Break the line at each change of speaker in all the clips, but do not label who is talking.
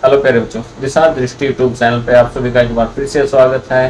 Hello प्यारे बच्चों, दिशा दृष्टि यूट्यूब चैनल पे आप सभी का एक बार फिर से स्वागत है।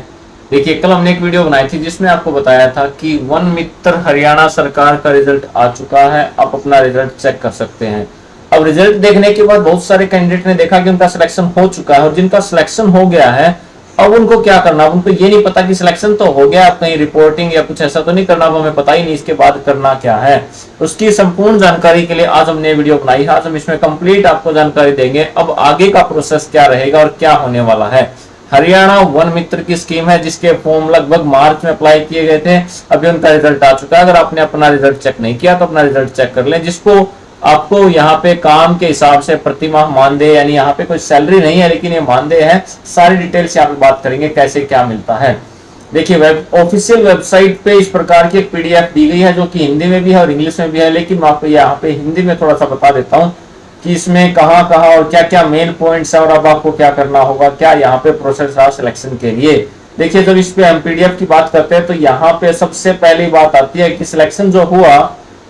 देखिए, कल हमने एक वीडियो बनाई थी जिसमें आपको बताया था कि वन मित्र हरियाणा सरकार का रिजल्ट आ चुका है। आप अपना रिजल्ट चेक कर सकते हैं। अब रिजल्ट देखने के बाद बहुत सारे कैंडिडेट ने देखा कि उनका सिलेक्शन हो चुका है, और जिनका सिलेक्शन हो गया है अब उनको क्या करना। अब उनको ये नहीं पता कि सिलेक्शन तो हो गया, अब कहीं रिपोर्टिंग या कुछ ऐसा तो नहीं करना, अब हमें पता ही नहीं इसके बाद करना क्या है। उसकी संपूर्ण जानकारी के लिए आज हमने वीडियो बनाई है। आज हम इसमें कंप्लीट आपको जानकारी देंगे अब आगे का प्रोसेस क्या रहेगा और क्या होने वाला है। हरियाणा वन मित्र की स्कीम है जिसके फॉर्म लगभग मार्च में अप्लाई किए गए थे। अभी उनका रिजल्ट आ चुका है। अगर आपने अपना रिजल्ट चेक नहीं किया तो अपना रिजल्ट चेक कर लें। जिसको आपको यहाँ पे काम के हिसाब से प्रतिमाह मानदेय, यानी यहाँ पे कोई सैलरी नहीं है लेकिन ये मानदेय है। सारी डिटेल्स यहाँ पे बात करेंगे कैसे क्या मिलता है। देखिए, ऑफिशियल वेबसाइट पे इस प्रकार की एक पीडीएफ दी गई है जो कि हिंदी में भी है और इंग्लिश में भी है, लेकिन मैं आपको यहाँ पे हिंदी में थोड़ा सा बता देता हूँ कि इसमें कहाँ कहाँ और क्या क्या मेन पॉइंट्स है और अब आपको क्या करना होगा, क्या यहाँ पे प्रोसेस है सिलेक्शन के लिए। देखिए, जब इस पे हम पीडीएफ की बात करते हैं तो यहाँ पे सबसे पहली बात आती है कि सिलेक्शन जो हुआ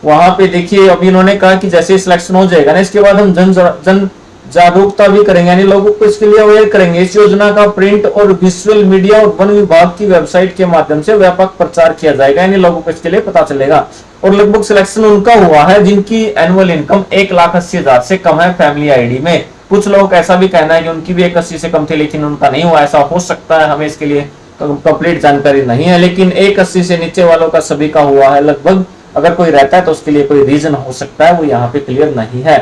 वहां पे देखिए, अभी इन्होंने कहा कि जैसे सिलेक्शन हो जाएगा ना, इसके बाद हम जन जागरूकता भी करेंगे, यानी लोगों को इसके लिए अवेयर करेंगे। इस योजना का प्रिंट और विजुअल मीडिया और वन विभाग की वेबसाइट के माध्यम से व्यापक प्रचार किया जाएगा, यानी लोगों को इसके लिए पता चलेगा। और लगभग सिलेक्शन उनका हुआ है जिनकी एनुअल इनकम 1,80,000 से कम है फैमिली आईडी में। कुछ लोग ऐसा भी कहना है कि उनकी भी 1,80 से कम थी लेकिन उनका नहीं हुआ, ऐसा हो सकता है, हमें इसके लिए कंप्लीट जानकारी नहीं है। लेकिन 1,80 से नीचे वालों का सभी का हुआ है लगभग। अगर कोई रहता है तो उसके लिए कोई रीजन हो सकता है, वो यहाँ पे क्लियर नहीं है।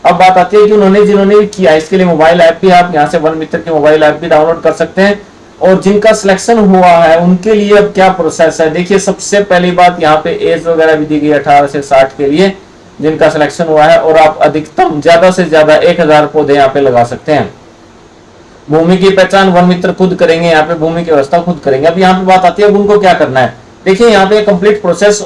अब बात आती है कि उन्होंने जिन्होंने भी किया इसके लिए मोबाइल ऐप भी, आप यहाँ से वन मित्र के मोबाइल ऐप भी डाउनलोड कर सकते हैं। और जिनका सिलेक्शन हुआ है उनके लिए अब क्या प्रोसेस है। देखिए, सबसे पहली बात यहाँ पे एज वगैरह भी दी गई 18 से 60 के लिए जिनका सिलेक्शन हुआ है। और आप अधिकतम ज्यादा से ज्यादा 1,000 पौधे यहाँ पे लगा सकते हैं। भूमि की पहचान वन मित्र खुद करेंगे, यहाँ पे भूमि की व्यवस्था खुद करेंगे। अब यहाँ पे बात आती है अब उनको क्या करना है। देखिए, यहाँ पे कंप्लीट प्रोसेस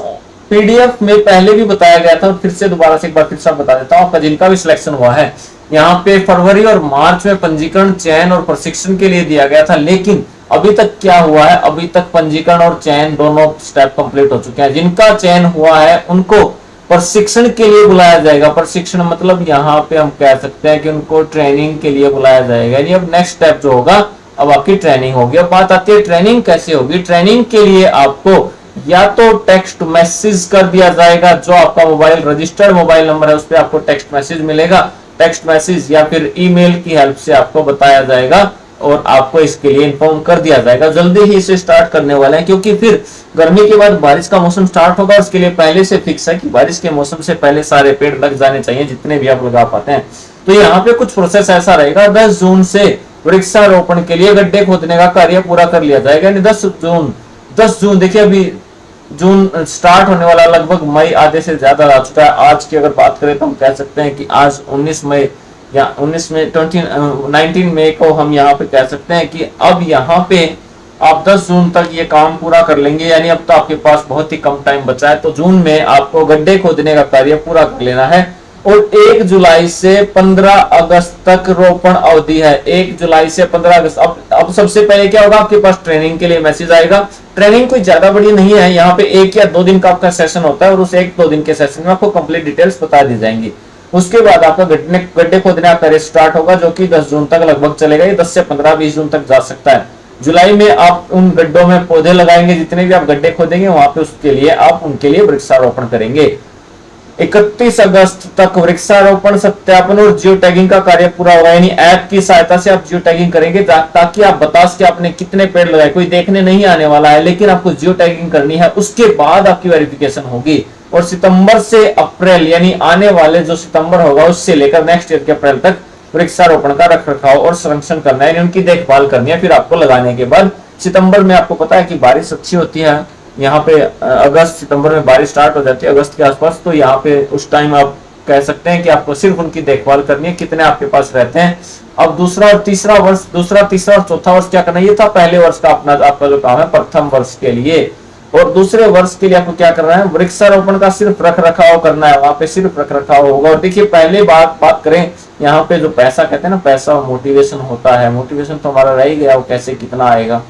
पीडीएफ में पहले भी बताया गया था और फिर से दोबारा से एक बार फिर से बता देता हूँ आपका जिनका भी सिलेक्शन हुआ है। यहाँ पे फरवरी और मार्च में पंजीकरण, चयन और प्रशिक्षण के लिए दिया गया था, लेकिन अभी तक क्या हुआ है, अभी तक पंजीकरण और चयन दोनों स्टेप कंप्लीट हो चुके हैं। जिनका चयन हुआ है उनको प्रशिक्षण के लिए बुलाया जाएगा। प्रशिक्षण मतलब यहाँ पे हम कह सकते हैं कि उनको ट्रेनिंग के लिए बुलाया जाएगा। यानी अब नेक्स्ट स्टेप जो होगा, अब आपकी ट्रेनिंग होगी। अब बात आती है ट्रेनिंग कैसे होगी। ट्रेनिंग के लिए आपको या तो टेक्स्ट मैसेज कर दिया जाएगा, जो आपका मोबाइल रजिस्टर्ड मोबाइल नंबर है उस पर आपको टेक्स्ट मैसेज मिलेगा। टेक्स्ट मैसेज या फिर ईमेल की हेल्प से आपको बताया जाएगा और आपको इसके लिए इन्फॉर्म कर दिया जाएगा। जल्दी ही इसे स्टार्ट करने वाले हैं क्योंकि फिर गर्मी के बाद बारिश का मौसम स्टार्ट होगा। उसके लिए पहले से फिक्स है कि बारिश के मौसम से पहले सारे पेड़ लग जाने चाहिए, जितने भी आप लगा पाते हैं। तो यहाँ पे कुछ प्रोसेस ऐसा रहेगा, 10 जून से वृक्षारोपण के लिए गड्ढे खोदने का कार्य पूरा कर लिया जाएगा। यानी 10 जून देखिए, अभी जून स्टार्ट होने वाला, लगभग मई आधे से ज्यादा आ चुका है। आज की अगर बात करें तो हम कह सकते हैं कि आज 19 मई या 19 मई को हम यहाँ पे कह सकते हैं कि अब यहाँ पे आप 10 जून तक ये काम पूरा कर लेंगे। यानी अब तो आपके पास बहुत ही कम टाइम बचा है। तो जून में आपको गड्ढे खोदने का कार्य पूरा कर लेना है। और 1 जुलाई से 15 अगस्त तक रोपण अवधि है। 1 जुलाई से 15 अगस्त। अब सबसे पहले क्या होगा, आपके पास ट्रेनिंग के लिए मैसेज आएगा। ट्रेनिंग कोई ज्यादा बड़ी नहीं है, यहाँ पे 1 या 2 दिन का आपका सेशन होता है और उस 1-2 दिन के सेशन में आपको कंप्लीट डिटेल्स बता दी जाएंगी। उसके बाद आपका गड्ढे खोदने का कार्य स्टार्ट होगा जो कि 10 जून तक लगभग चलेगा। ये 10 से 15-20 जून तक जा सकता है। जुलाई में आप उन गड्ढों में पौधे लगाएंगे, जितने भी आप गड्ढे खोदेंगे वहां पे उसके लिए आप उनके लिए वृक्षारोपण करेंगे। 31 अगस्त तक वृक्षारोपण, सत्यापन और जियो टैगिंग का कार्य पूरा होगा। यानी ऐप की सहायता से आप जियो टैगिंग करेंगे ताकि आप बता सके आपने कितने पेड़ लगाए। कोई देखने नहीं आने वाला है, लेकिन आपको जियो टैगिंग करनी है। उसके बाद आपकी वेरिफिकेशन होगी। और सितंबर से अप्रैल, यानी आने वाले जो सितंबर होगा उससे लेकर नेक्स्ट ईयर के अप्रैल तक वृक्षारोपण का रखरखाव और संरक्षण करना है, उनकी देखभाल करनी है। फिर आपको लगाने के बाद सितंबर में आपको पता है कि बारिश अच्छी होती है यहाँ पे। अगस्त सितंबर में बारिश स्टार्ट हो जाती है अगस्त के आसपास। तो यहाँ पे उस टाइम आप कह सकते हैं कि आपको सिर्फ उनकी देखभाल करनी है, कितने आपके पास रहते हैं। अब दूसरा, तीसरा और चौथा वर्ष क्या करना है, ये था पहले वर्ष का आपका जो काम है प्रथम वर्ष के लिए। और दूसरे वर्ष के लिए आपको क्या करना है, वृक्षारोपण का सिर्फ रख रखाव करना है, वहां पे सिर्फ रख रखाव होगा। और देखिए, पहले बात करें यहाँ पे जो पैसा कहते हैं ना, पैसा और मोटिवेशन होता है। मोटिवेशन तो हमारा रह ही गया, वो कैसे कितना आएगा।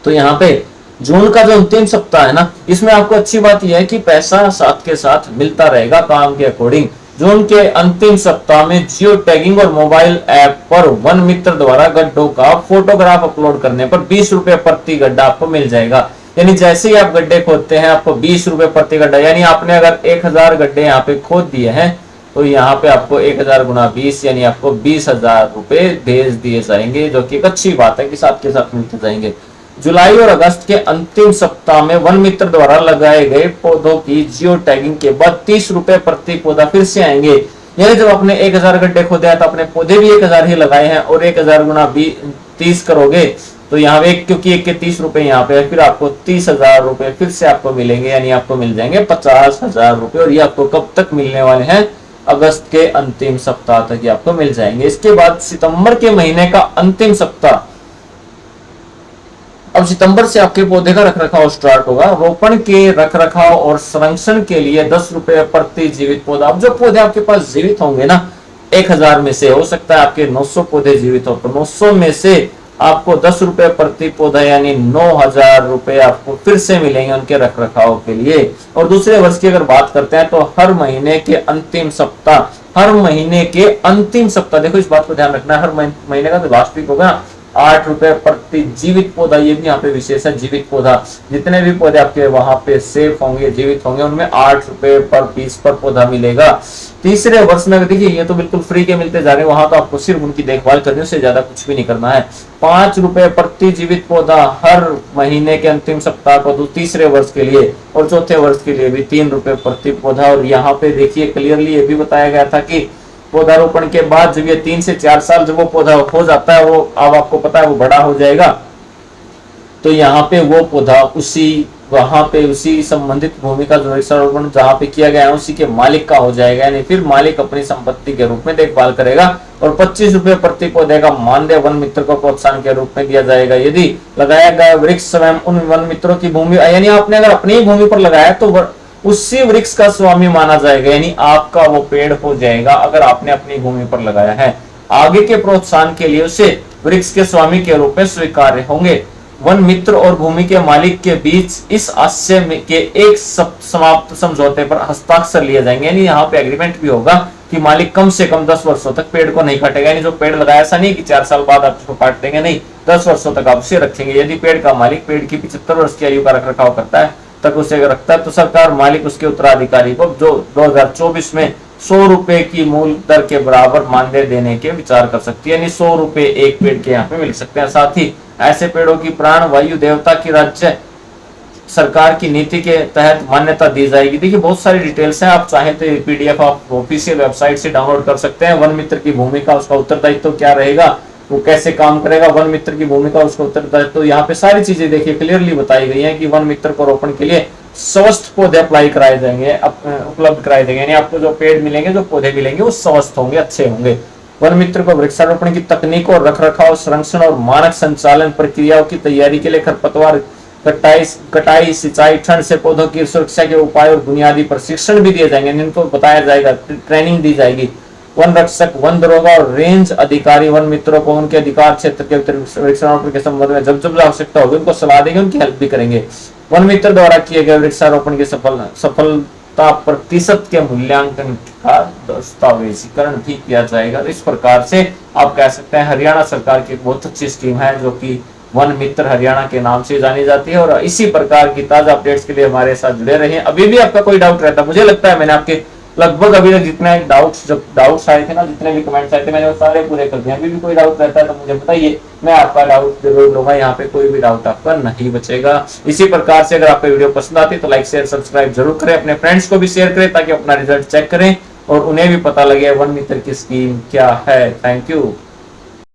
तो यहाँ पे जून का जो अंतिम सप्ताह है ना, इसमें आपको अच्छी बात यह है कि पैसा साथ के साथ मिलता रहेगा काम के अकॉर्डिंग। जून के अंतिम सप्ताह में जियो टैगिंग और मोबाइल ऐप पर वन मित्र द्वारा गड्ढों का फोटोग्राफ अपलोड करने पर 20 रुपए प्रति गड्ढा आपको मिल जाएगा। यानी जैसे ही आप गड्ढे खोदते हैं आपको 20 रुपए प्रति गड्ढा, यानी आपने अगर 1000 गड्ढे यहाँ पे खोद दिए हैं तो यहाँ पे आपको 1000 गुना 20 यानी आपको 20,000 रुपए भेज दिए जाएंगे, जो कि एक अच्छी बात है कि साथ के साथ मिलते जाएंगे। जुलाई और अगस्त के अंतिम सप्ताह में वन मित्र द्वारा लगाए गए पौधों की जियो टैगिंग के बाद 30 रुपए प्रति पौधा फिर से आएंगे। यानी जब आपने 1000 गड्ढे खोदे हैं तो अपने पौधे भी 1000 ही लगाए हैं और 1000 गुना 30 करोगे तो यहाँ पे क्योंकि एक के 30 रुपए यहाँ पे फिर आपको 30,000 रुपए फिर से आपको मिलेंगे, यानी आपको मिल जाएंगे 50,000 रुपए। और ये आपको कब तक मिलने वाले हैं? अगस्त के अंतिम सप्ताह तक ये आपको मिल जाएंगे। इसके बाद सितंबर के महीने का अंतिम सप्ताह, अब सितंबर से आपके पौधे का रखरखाव स्टार्ट होगा। रोपण के रखरखाव और संरक्षण के लिए 10 रुपए प्रति जीवित पौधा। अब जो पौधे आपके पास जीवित होंगे ना, 1000 में से हो सकता है आपके 900 पौधे जीवित हो, तो 900 में से आपको 10 रुपए प्रति पौधा यानी 9000 रुपए आपको फिर से मिलेंगे उनके रखरखाव के लिए। और दूसरे वर्ष की अगर बात करते हैं तो हर महीने के अंतिम सप्ताह, हर महीने के अंतिम सप्ताह, देखो इस बात को ध्यान रखना है, हर महीने का तो लास्ट वीक होगा, 8 रुपए प्रति जीवित पौधा। ये भी यहाँ पे विशेष है, जीवित पौधा। जितने भी पौधे आपके वहां पे सेफ होंगे, जीवित होंगे, उनमें 8 रुपए पर पीस पर पौधा मिलेगा। तीसरे वर्ष में देखिए ये तो बिल्कुल फ्री के मिलते जा रहे हैं, वहां तो आपको सिर्फ उनकी देखभाल करनी है, उससे ज्यादा कुछ भी नहीं करना है। 5 रुपए प्रति जीवित पौधा हर महीने के अंतिम सप्ताह को तो तीसरे वर्ष के लिए, और चौथे वर्ष के लिए भी 3 रुपए प्रति पौधा। और यहाँ पे देखिए क्लियरली ये भी बताया गया था कि पौधारोपण के बाद जब ये 3 से 4 साल जब वो पौधा हो जाता है, वो अब आपको पता है वो बड़ा हो जाएगा, तो यहाँ पे वो पौधा उसी संबंधित भूमि का जो वृक्षारोपण जहाँ पे किया गया है उसी के मालिक का हो जाएगा, यानी फिर मालिक अपनी संपत्ति के रूप में देखभाल करेगा। और 25 रुपए प्रति पौधे का मानदेय वन मित्र को प्रोत्साहन के रूप में दिया जाएगा यदि लगाया गया वृक्ष स्वयं उन वन मित्रों की भूमि, यानी आपने अगर अपनी ही भूमि पर लगाया तो उसी वृक्ष का स्वामी माना जाएगा, यानी आपका वो पेड़ हो जाएगा अगर आपने अपनी भूमि पर लगाया है। आगे के प्रोत्साहन के लिए उसे वृक्ष के स्वामी के रूप में स्वीकार्य होंगे। वन मित्र और भूमि के मालिक के बीच इस आशय के एक समाप्त समझौते पर हस्ताक्षर लिए जाएंगे, यानी यहाँ पे एग्रीमेंट भी होगा कि मालिक कम से कम 10 वर्षों तक पेड़ को नहीं काटेगा। यानी जो पेड़ लगाया ऐसा नहीं कि 4 साल बाद आप उसको काट देंगे, नहीं, 10 वर्षों तक आप उसे रखेंगे। यदि पेड़ का मालिक पेड़ की 75 वर्ष की आयु का रखरखाव करता है तक उसे रखता है तो सरकार मालिक उसके उत्तराधिकारी को जो 2024 में 100 रुपए की मूल दर के बराबर मानदेय देने के विचार कर सकती है, यानी 100 रुपए एक पेड़ के यहाँ पे मिल सकते हैं। साथ ही ऐसे पेड़ों की प्राण वायु देवता की राज्य सरकार की नीति के तहत मान्यता दी जाएगी। देखिए बहुत सारी डिटेल्स हैं, आप चाहें तो पीडीएफ आप ऑफिशियल वेबसाइट से डाउनलोड कर सकते हैं। वन मित्र की भूमिका, उसका उत्तरदायित्व क्या रहेगा, वो कैसे काम करेगा, वन मित्र की भूमिका, उसका उत्तरदायित्व, तो यहाँ पे सारी चीजें देखिए क्लियरली बताई गई हैं कि वन मित्र को रोपण के लिए स्वस्थ पौधे अप्लाई कराए जाएंगे, उपलब्ध कराए जाएंगे, यानी आपको जो पेड़ मिलेंगे, जो पौधे मिलेंगे वो स्वस्थ होंगे, अच्छे होंगे। वन मित्र को वृक्षारोपण की तकनीकों, रखरखाव, संरक्षण और मानक संचालन प्रक्रियाओं की तैयारी के लिए खरपतवार कटाई, सिंचाई, ठंड से पौधों की सुरक्षा के उपाय और बुनियादी प्रशिक्षण भी दिए जाएंगे, इनको बताया जाएगा, ट्रेनिंग दी जाएगी। वन रक्षक, वन दरोगा और रेंज अधिकारी वन मित्रों को उनके अधिकार क्षेत्र के वृक्षारोपण के संबंध में जब जब आवश्यकता होगी उनको सलाह देंगे, उनकी हेल्प भी करेंगे। वन मित्र द्वारा किए गए वृक्षारोपण के सफलता प्रतिशत के मूल्यांकन का दस्तावेजीकरण भी किया जाएगा। इस प्रकार से आप कह सकते हैं हरियाणा सरकार की एक बहुत अच्छी स्कीम है जो कि वन मित्र हरियाणा के नाम से जानी जाती है। और इसी प्रकार की ताजा अपडेट्स के लिए हमारे साथ जुड़े रहिए। अभी भी आपका कोई डाउट रहता है, मुझे लगता है मैंने आपके लगभग अभी तक जितने डाउट्स आए थे ना, जितने भी कमेंट्स आए थे, मैंने वो सारे पूरे कर दिए। अभी भी कोई डाउट रहता है तो मुझे बताइए, मैं आपका डाउट जरूर लूंगा। यहाँ पे कोई भी डाउट आपका नहीं बचेगा। इसी प्रकार से अगर आपको वीडियो पसंद आती है तो लाइक शेयर सब्सक्राइब जरूर करें, अपने फ्रेंड्स को भी शेयर करें ताकि अपना रिजल्ट चेक करें और उन्हें भी पता लगे वन मित्र की स्कीम क्या है। Thank you.